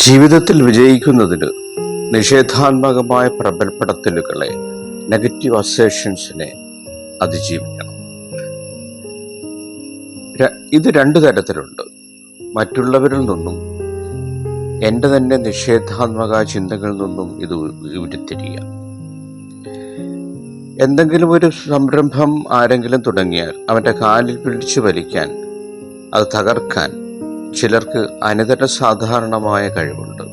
ജീവിതത്തിൽ വിജയിക്കുന്നതിന് നിഷേധാത്മകമായ പ്രബലപ്പെടുത്തലുകളെ, നെഗറ്റീവ് അസേഷൻസിനെ അതിജീവിക്കണം. ഇത് രണ്ടു തരത്തിലുണ്ട്. മറ്റുള്ളവരിൽ നിന്നും, എൻ്റെ തന്നെ നിഷേധാത്മക ചിന്തകളിൽ നിന്നും ഇത് ഉരുത്തിരിയാം. എന്തെങ്കിലും ഒരു സംരംഭം ആരെങ്കിലും തുടങ്ങിയാൽ അവൻ്റെ കാലിൽ പിടിച്ചു വലിക്കാൻ, അത് തകർക്കാൻ ചിലർക്ക് അനിതര സാധാരണമായ കഴിവുണ്ട്.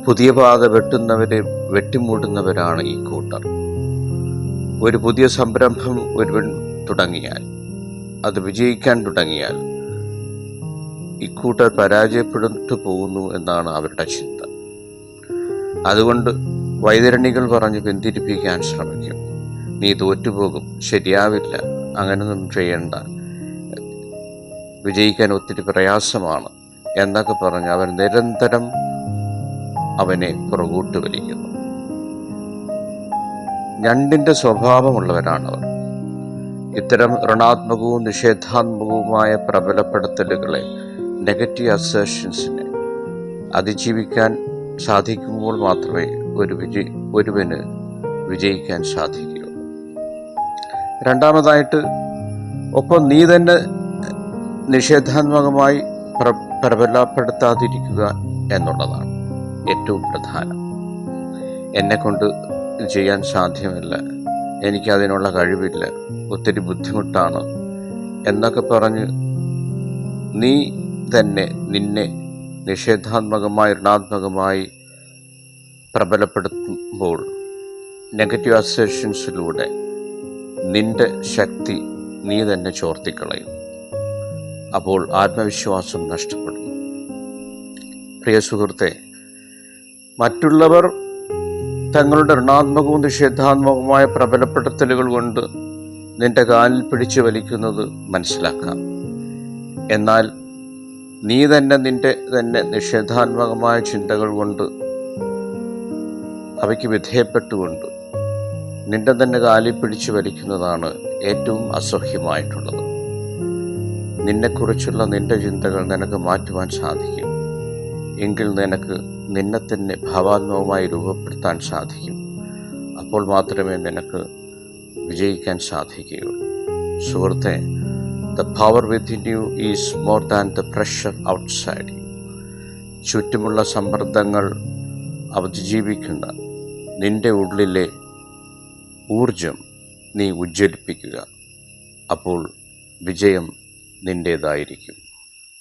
പുതിയ പാത വെട്ടുന്നവരെ വെട്ടിമൂടുന്നവരാണ് ഈ കൂട്ടർ. ഒരു പുതിയ സംരംഭം ഒരുവൻ തുടങ്ങിയാൽ, അത് വിജയിക്കാൻ തുടങ്ങിയാൽ ഇക്കൂട്ടർ പരാജയപ്പെട്ടു പോകുന്നു എന്നാണ് അവരുടെ ചിന്ത. അതുകൊണ്ട് വൈതരണികൾ പറഞ്ഞ് പിന്തിരിപ്പിക്കാൻ ശ്രമിക്കും. നീ തോറ്റുപോകും, ശരിയാവില്ല, അങ്ങനൊന്നും ചെയ്യണ്ട, വിജയിക്കാൻ ഒത്തിരി പ്രയാസമാണ് എന്നൊക്കെ പറഞ്ഞ് അവൻ നിരന്തരം അവനെ പുറകോട്ട് വലിക്കുന്നു. ഞണ്ടിൻ്റെ സ്വഭാവമുള്ളവരാണവർ. ഇത്തരം ഋണാത്മകവും നിഷേധാത്മകവുമായ പ്രബലപ്പെടുത്തലുകളെ, നെഗറ്റീവ് അസേഷൻസിനെ അതിജീവിക്കാൻ സാധിക്കുമ്പോൾ മാത്രമേ ഒരുവന് വിജയിക്കാൻ സാധിക്കുകയുള്ളൂ. രണ്ടാമതായിട്ട്, ഒപ്പം നീ തന്നെ നിഷേധാത്മകമായി പ്രബലപ്പെടുത്താതിരിക്കുക എന്നുള്ളതാണ് ഏറ്റവും പ്രധാനം. എന്നെക്കൊണ്ട് ചെയ്യാൻ സാധ്യമല്ല, എനിക്കതിനുള്ള കഴിവില്ല, ഒത്തിരി ബുദ്ധിമുട്ടാണ് എന്നൊക്കെ പറഞ്ഞ് നീ തന്നെ നിന്നെ നിഷേധാത്മകമായി, ഋണാത്മകമായി പ്രബലപ്പെടുത്തുമ്പോൾ, നെഗറ്റീവ് അസേഷൻസിലൂടെ നിന്റെ ശക്തി നീ തന്നെ ചോർത്തിക്കളയും. അപ്പോൾ ആത്മവിശ്വാസം നഷ്ടപ്പെടുന്നു. പ്രിയ സുഹൃത്തെ, മറ്റുള്ളവർ തങ്ങളുടെ ഋണാത്മകവും നിഷേധാത്മകവുമായ പ്രബലപ്പെടുത്തലുകൾ കൊണ്ട് നിന്റെ കാലിൽ പിടിച്ചു വലിക്കുന്നത് മനസ്സിലാക്കാം. എന്നാൽ നീ തന്നെ നിന്റെ തന്നെ നിഷേധാത്മകമായ ചിന്തകൾ കൊണ്ട്, അവയ്ക്ക് വിധേയപ്പെട്ടുകൊണ്ട് നിന്റെ തന്നെ കാലിൽ പിടിച്ചു വലിക്കുന്നതാണ് ഏറ്റവും അസഹ്യമായിട്ടുള്ളത്. നിന്നെക്കുറിച്ചുള്ള നിന്റെ ചിന്തകൾ നിനക്ക് മാറ്റുവാൻ സാധിക്കും. എങ്കിൽ നിനക്ക് നിന്നെ തന്നെ ഭാവാത്മകമായി രൂപപ്പെടുത്താൻ സാധിക്കും. അപ്പോൾ മാത്രമേ നിനക്ക് വിജയിക്കാൻ സാധിക്കുകയുള്ളൂ. സുഹൃത്തെ, the power within you is more than the pressure outside you. ചുറ്റുമുള്ള സമ്മർദ്ദങ്ങൾ അതിജീവിക്കുന്ന നിന്റെ ഉള്ളിലെ ഊർജം നീ ഉജ്ജ്വലിപ്പിക്കുക. അപ്പോൾ വിജയം നിൻ്റേതായിരിക്കും.